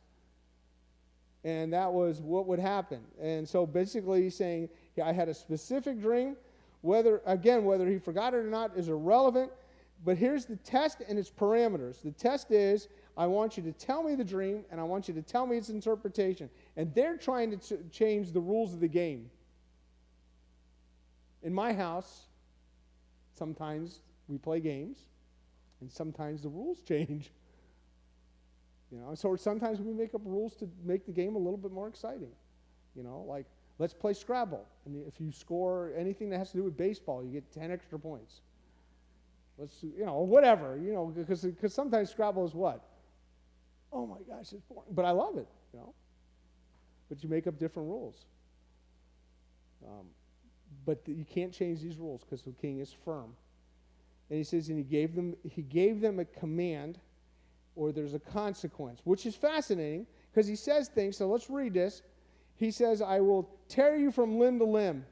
And that was what would happen. And so basically he's saying, I had a specific dream. Whether he forgot it or not is irrelevant. But here's the test and its parameters. The test is, I want you to tell me the dream, and I want you to tell me its interpretation. And they're trying to change the rules of the game. In my house, sometimes we play games, and sometimes the rules change. So sometimes we make up rules to make the game a little bit more exciting. Like, let's play Scrabble. And if you score anything that has to do with baseball, you get 10 extra points. Let's, whatever, because sometimes Scrabble is what? Oh my gosh, it's boring. But I love it, But you make up different rules. But you can't change these rules because the king is firm. And he says, and he gave them a command, or there's a consequence, which is fascinating because he says things. So let's read this. He says, I will tear you from limb to limb.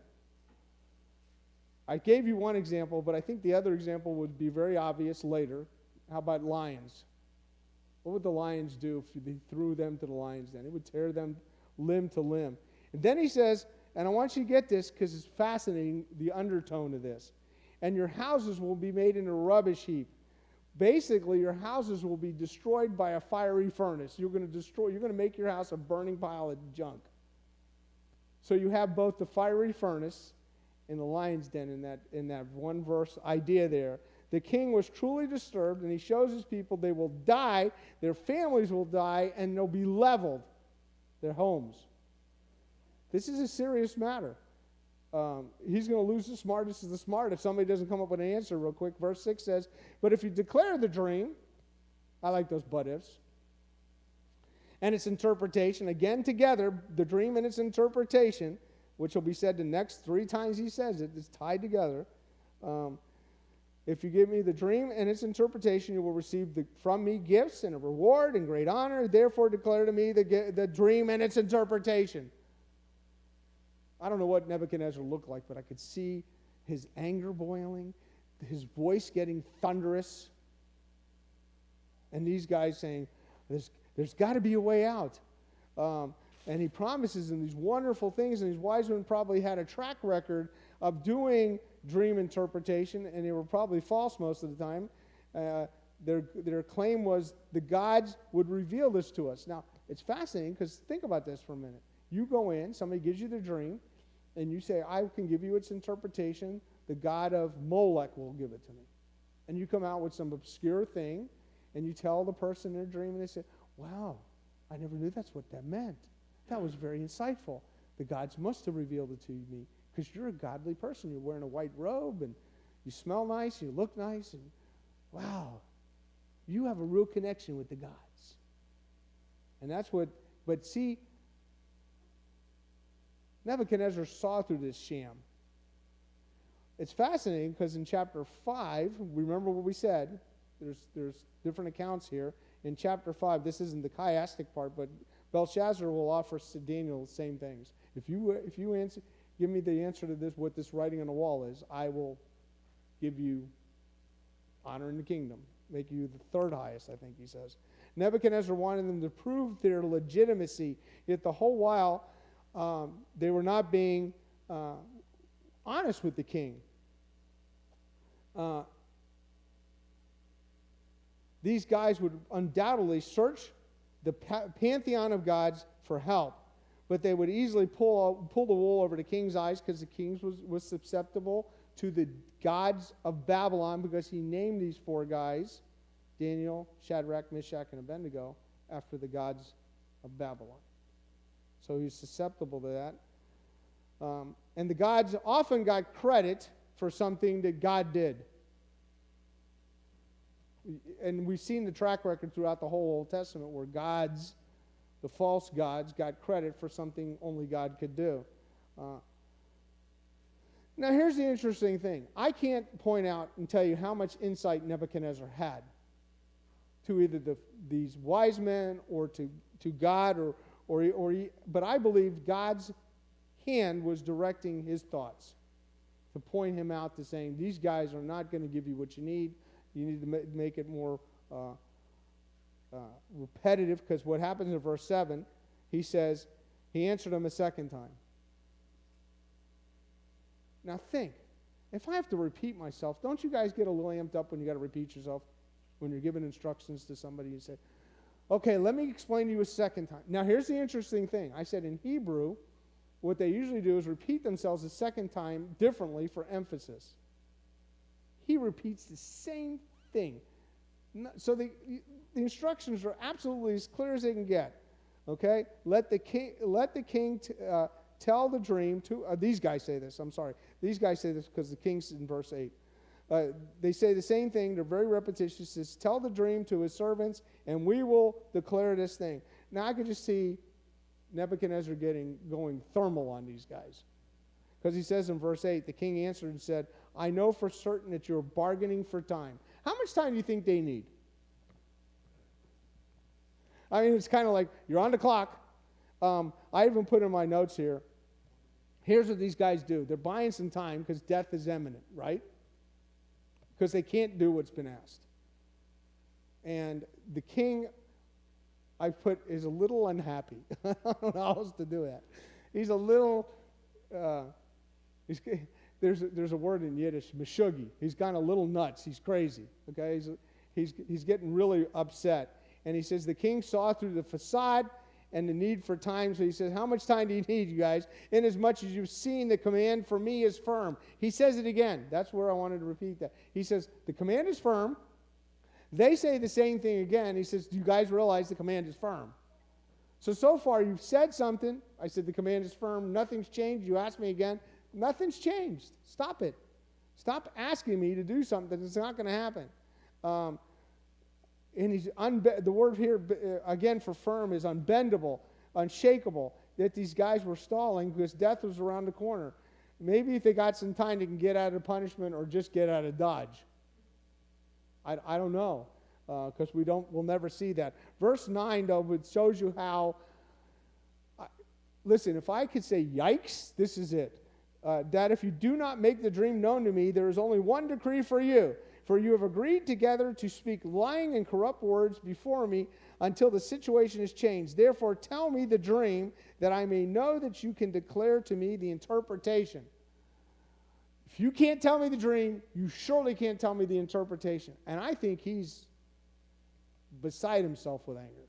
I gave you one example, but I think the other example would be very obvious later. How about lions? What would the lions do if they threw them to the lions den? It would tear them limb to limb. And then he says, and I want you to get this because it's fascinating, the undertone of this. And your houses will be made into a rubbish heap. Basically, your houses will be destroyed by a fiery furnace. You're going to make your house a burning pile of junk. So you have both the fiery furnace and the lion's den in that one verse idea there. The king was truly disturbed, and he shows his people they will die, their families will die, and they'll be leveled, their homes. This is a serious matter. He's going to lose the smartest of the smart if somebody doesn't come up with an answer real quick. Verse 6 says, but if you declare the dream, I like those but-ifs, and its interpretation, again together, the dream and its interpretation, which will be said the next 3 times he says it, it's tied together. If you give me the dream and its interpretation, you will receive from me gifts and a reward and great honor. Therefore declare to me the dream and its interpretation. I don't know what Nebuchadnezzar looked like, but I could see his anger boiling, his voice getting thunderous, and these guys saying, there's got to be a way out. And he promises them these wonderful things, and these wise men probably had a track record of doing dream interpretation, and they were probably false most of the time. Their claim was the gods would reveal this to us. Now, it's fascinating because think about this for a minute. You go in, somebody gives you the dream, and you say, I can give you its interpretation. The god of Molech will give it to me. And you come out with some obscure thing, and you tell the person their dream, and they say, wow, I never knew that's what that meant. That was very insightful. The gods must have revealed it to me because you're a godly person. You're wearing a white robe, and you smell nice, you look nice, and wow, you have a real connection with the gods. And that's what, but see, Nebuchadnezzar saw through this sham. It's fascinating because in chapter 5, remember what we said, there's different accounts here. in chapter 5, this isn't the chiastic part, but Belshazzar will offer to Daniel the same things. If you answer, give me the answer to this, what this writing on the wall is, I will give you honor in the kingdom, make you the third highest, I think he says. Nebuchadnezzar wanted them to prove their legitimacy, yet the whole while they were not being honest with the king. These guys would undoubtedly search the pantheon of gods for help, but they would easily pull the wool over the king's eyes because the king was susceptible to the gods of Babylon because he named these four guys, Daniel, Shadrach, Meshach, and Abednego, after the gods of Babylon. So he's susceptible to that. And the gods often got credit for something that God did. And we've seen the track record throughout the whole Old Testament where gods, the false gods, got credit for something only God could do. Now here's the interesting thing. I can't point out and tell you how much insight Nebuchadnezzar had to either these wise men or to God, but I believe God's hand was directing his thoughts to point him out to saying, these guys are not going to give you what you need. You need to make it more repetitive, because what happens in verse 7, he says, he answered him a second time. Now think, if I have to repeat myself, don't you guys get a little amped up when you got to repeat yourself? When you're giving instructions to somebody, you say, okay, let me explain to you a second time. Now here's the interesting thing. I said in Hebrew, what they usually do is repeat themselves a second time differently for emphasis. He repeats the same thing. So the instructions are absolutely as clear as they can get. Okay? Let the king tell the dream to... these guys say this, I'm sorry. These guys say this because the king's in verse 8. They say the same thing. They're very repetitious. It says, tell the dream to his servants, and we will declare this thing. Now I could just see Nebuchadnezzar going thermal on these guys. Because he says in verse 8, the king answered and said, I know for certain that you're bargaining for time. How much time do you think they need? I mean, it's kind of like, you're on the clock. I even put in my notes here, here's what these guys do. They're buying some time because death is imminent, right? Because they can't do what's been asked. And the king, I put, is a little unhappy. I don't know how else to do that. He's a little, there's a word in Yiddish, meshuggah. He's kind of a little nuts. He's crazy. Okay, he's getting really upset. And he says the king saw through the facade and the need for time. So he says, how much time do you need, you guys? Inasmuch as you've seen the command for me is firm. He says it again. That's where I wanted to repeat that. He says, the command is firm. They say the same thing again. He says, do you guys realize the command is firm? So far you've said something. I said the command is firm. Nothing's changed. You asked me again. Nothing's changed. Stop it. Stop asking me to do something that's not going to happen. And the word here, again, for firm is unbendable, unshakable, that these guys were stalling because death was around the corner. Maybe if they got some time, they can get out of punishment or just get out of Dodge. I don't know, because we'll never see that. Verse 9, though, it shows you how, listen, if I could say yikes, this is it. That if you do not make the dream known to me, there is only one decree for you. For you have agreed together to speak lying and corrupt words before me until the situation is changed. Therefore, tell me the dream, that I may know that you can declare to me the interpretation. If you can't tell me the dream, you surely can't tell me the interpretation. And I think he's beside himself with anger.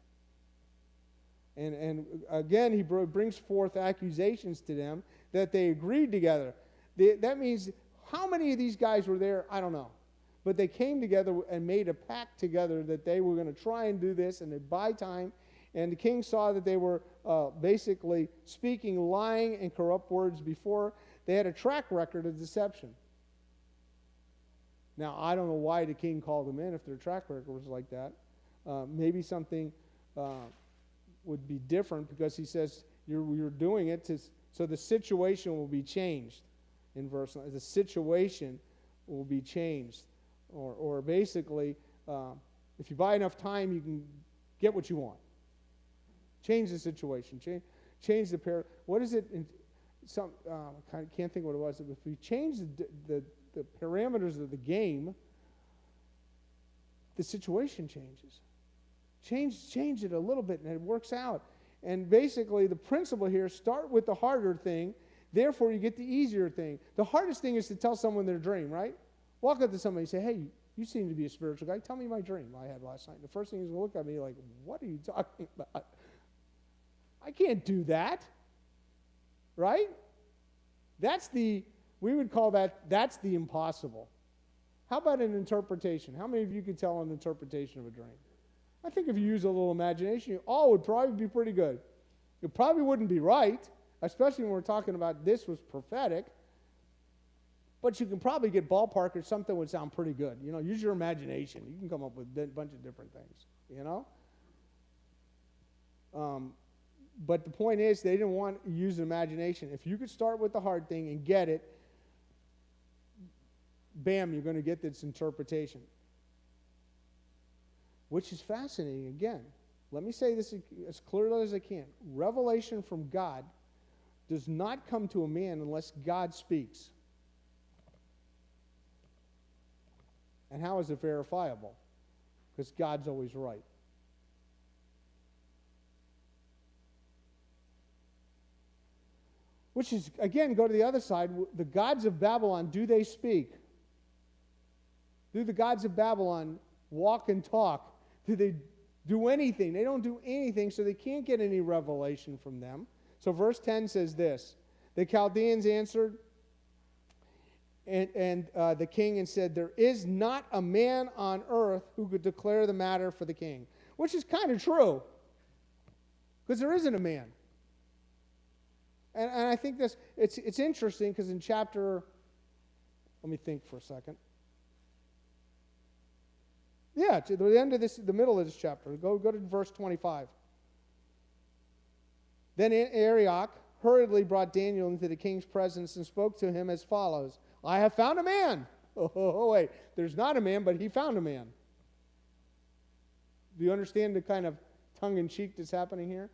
And again, he brings forth accusations to them that they agreed together. That means, how many of these guys were there? I don't know. But they came together and made a pact together that they were going to try and do this, and they'd buy time. And the king saw that they were basically speaking lying and corrupt words before. They had a track record of deception. Now, I don't know why the king called them in if their track record was like that. Maybe something would be different, because he says you're doing it so the situation will be changed. In verse 9, the situation will be changed. Or basically, If you buy enough time, you can get what you want. Change the situation. Change the What is it? I can't think what it was. If we change the parameters of the game, the situation changes. Change it a little bit, and it works out. And basically, the principle here: start with the harder thing. Therefore, you get the easier thing. The hardest thing is to tell someone their dream, right? Walk up to somebody and say, "Hey, you seem to be a spiritual guy. Tell me my dream I had last night." The first thing he's going to look at me like, "What are you talking about? I can't do that." Right? We would call that's the impossible. How about an interpretation? How many of you could tell an interpretation of a dream? I think if you use a little imagination, all would probably be pretty good. It probably wouldn't be right, especially when we're talking about this was prophetic, but you can probably get ballpark or something would sound pretty good. Use your imagination. You can come up with a bunch of different things, But the point is, they didn't want to use imagination. If you could start with the hard thing and get it, bam, you're going to get this interpretation. Which is fascinating. Again, let me say this as clearly as I can. Revelation from God does not come to a man unless God speaks. And how is it verifiable? Because God's always right. Which is, again, go to the other side. The gods of Babylon, do they speak? Do the gods of Babylon walk and talk? Do they do anything? They don't do anything, so they can't get any revelation from them. So verse 10 says this: the Chaldeans answered and the king and said, "There is not a man on earth who could declare the matter for the king." Which is kind of true, because there isn't a man. And I think it's interesting because in chapter, let me think for a second. Yeah, to the end of the middle of this chapter. Go to verse 25. Then Arioch hurriedly brought Daniel into the king's presence and spoke to him as follows: "I have found a man." Oh, wait, there's not a man, but he found a man. Do you understand the kind of tongue-in-cheek that's happening here?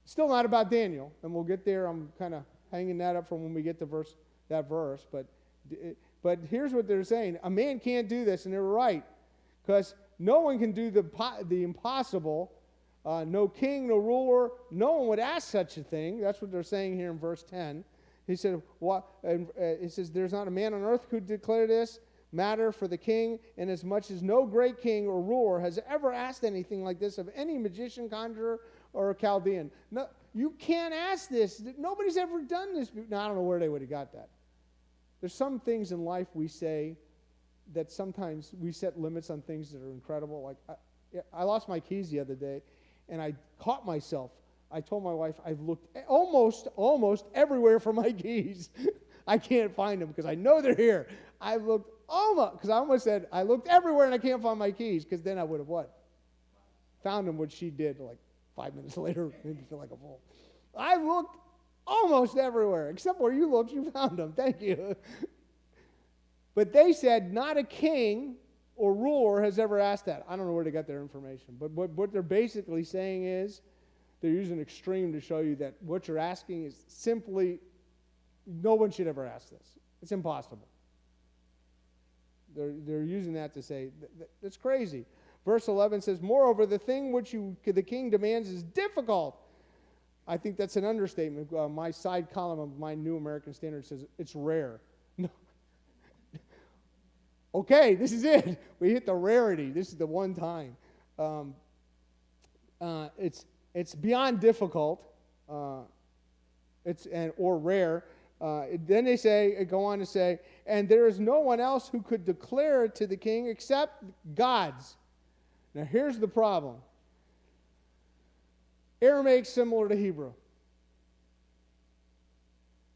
Still not about Daniel, and we'll get there. I'm kind of hanging that up from when we get to that verse. But here's what they're saying: a man can't do this, and they're right, because no one can do the impossible. No king, no ruler, no one would ask such a thing. That's what they're saying here in verse 10. He said, "What?" And it says, "There's not a man on earth who could declare this matter for the king, inasmuch as no great king or ruler has ever asked anything like this of any magician, conjurer, or a Chaldean." No, you can't ask this. Nobody's ever done this. Now, I don't know where they would have got that. There's some things in life we say that sometimes we set limits on things that are incredible. Like, I lost my keys the other day, and I caught myself. I told my wife, I've looked almost everywhere for my keys. I can't find them because I know they're here. I've looked because I almost said, I looked everywhere and I can't find my keys, because then I would have what? Found them, which she did like 5 minutes later, made me feel like a fool. I looked almost everywhere, except where you looked, you found them. Thank you. But they said, not a king or ruler has ever asked that. I don't know where they got their information. But what they're basically saying is, they're using extreme to show you that what you're asking is simply, no one should ever ask this. It's impossible. They're using that to say, that's crazy. Verse 11 says, "Moreover, the thing which the king demands is difficult." I think that's an understatement. My side column of my New American Standard says it's rare. No. Okay, this is it. We hit the rarity. This is the one time. It's beyond difficult. Or rare. Then they go on to say, "And there is no one else who could declare it to the king except gods." Now here's the problem. Aramaic similar to Hebrew.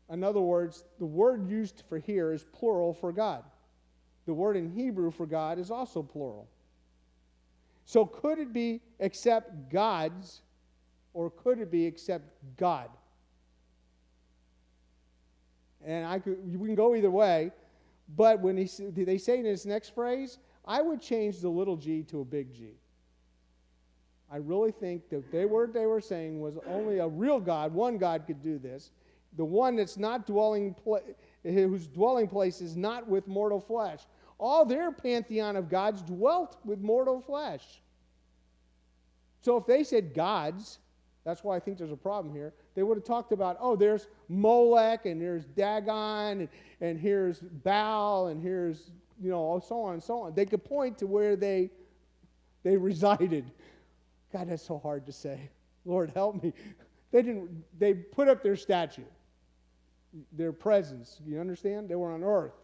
In other words, the word used for here is plural for God. The word in Hebrew for God is also plural. So could it be except gods, or could it be except God? And we can go either way, but when they say in this next phrase, I would change the little g to a big G. I really think that what they were saying was only a real God, one God could do this. The one that's not whose dwelling place is not with mortal flesh. All their pantheon of gods dwelt with mortal flesh. So if they said gods, that's why I think there's a problem here. They would have talked about, oh, there's Molech, and there's Dagon, and here's Baal, and here's, so on and so on. They could point to where they resided. God, that's so hard to say. Lord, help me. They put up their statue, their presence. You understand? They were on earth.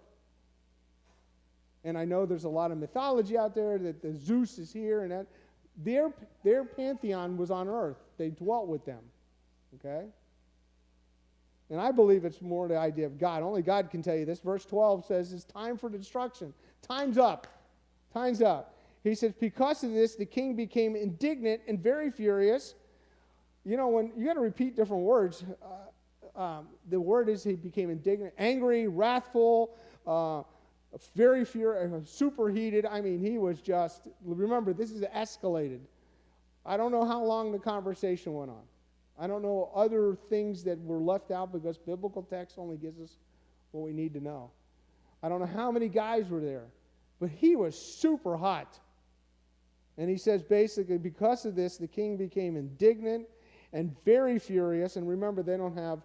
And I know there's a lot of mythology out there that the Zeus is here, and that their pantheon was on earth. They dwelt with them. Okay? And I believe it's more the idea of God. Only God can tell you this. Verse 12 says it's time for destruction. Time's up. Time's up. He says, because of this, the king became indignant and very furious. When you got to repeat different words. The word is he became indignant, angry, wrathful, very furious, superheated. I mean, he was just, remember, this is escalated. I don't know how long the conversation went on. I don't know other things that were left out because biblical text only gives us what we need to know. I don't know how many guys were there, but he was super hot. And he says basically, because of this, the king became indignant and very furious. And remember, they don't have,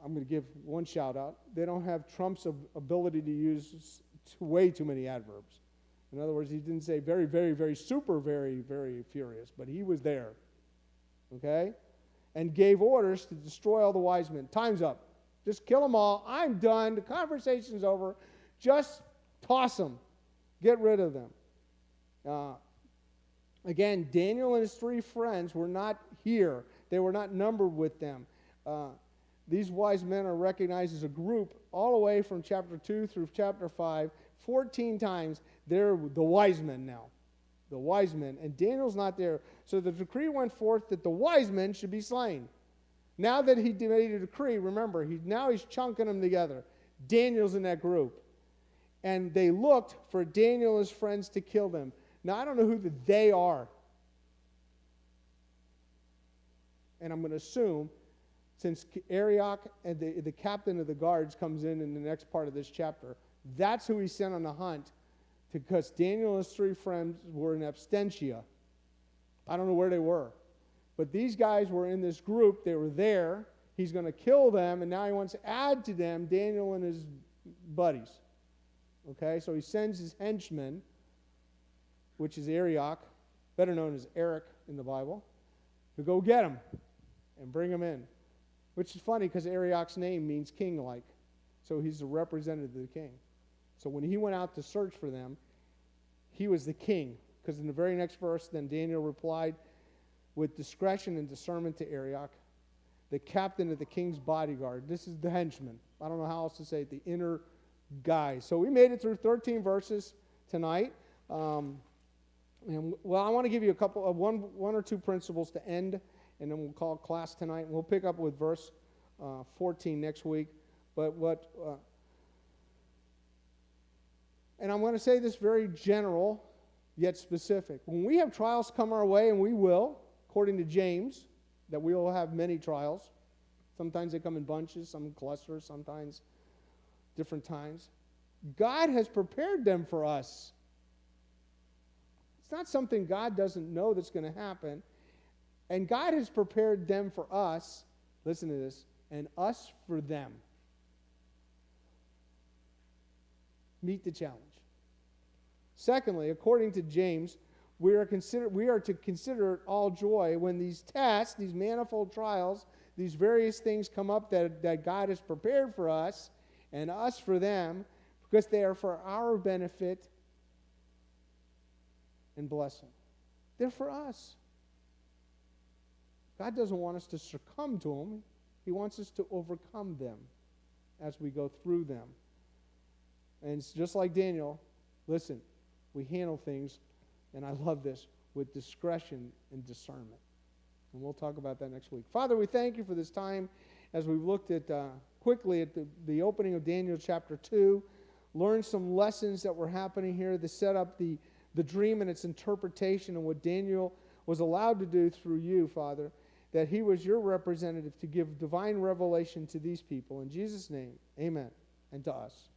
I'm going to give one shout out, they don't have Trump's ability to use way too many adverbs. In other words, he didn't say very, very, very, super, very, very furious, but he was there. Okay? And gave orders to destroy all the wise men. Time's up. Just kill them all. I'm done. The conversation's over. Just toss them. Get rid of them. Again, Daniel and his 3 friends were not here. They were not numbered with them. These wise men are recognized as a group all the way from chapter 2 through chapter 5. 14 times, they're the wise men now. The wise men. And Daniel's not there. So the decree went forth that the wise men should be slain. Now that he made a decree, remember, he's chunking them together. Daniel's in that group. And they looked for Daniel and his friends to kill them. Now, I don't know who they are. And I'm going to assume, since Arioch and the captain of the guards comes in the next part of this chapter, that's who he sent on the hunt, because Daniel and his 3 friends were in absentia. I don't know where they were. But these guys were in this group. They were there. He's going to kill them, and now he wants to add to them Daniel and his buddies. Okay, so he sends his henchmen, which is Arioch, better known as Eric in the Bible, to go get him and bring him in. Which is funny because Arioch's name means king-like. So he's the representative of the king. So when he went out to search for them, he was the king. Because in the very next verse, then Daniel replied with discretion and discernment to Arioch, the captain of the king's bodyguard. This is the henchman. I don't know how else to say it, the inner guy. So we made it through 13 verses tonight. I want to give you a couple of one or two principles to end, and then we'll call class tonight. We'll pick up with verse 14 next week. And I'm going to say this very general, yet specific. When we have trials come our way, and we will, according to James, that we will have many trials. Sometimes they come in bunches, some in clusters, sometimes different times. God has prepared them for us. It's not something God doesn't know that's going to happen. And God has prepared them for us, listen to this, and us for them. Meet the challenge. Secondly, according to James, we are to consider it all joy when these tests, these manifold trials, these various things come up that God has prepared for us and us for them, because they are for our benefit and blessing. They're for us. God doesn't want us to succumb to them. He wants us to overcome them as we go through them. And it's just like Daniel, listen, we handle things, and I love this, with discretion and discernment. And we'll talk about that next week. Father, we thank you for this time as we've looked at quickly at the opening of Daniel chapter 2, learned some lessons that were happening here to set up the the dream and its interpretation and what Daniel was allowed to do through you, Father, that he was your representative to give divine revelation to these people. In Jesus' name, amen, and to us.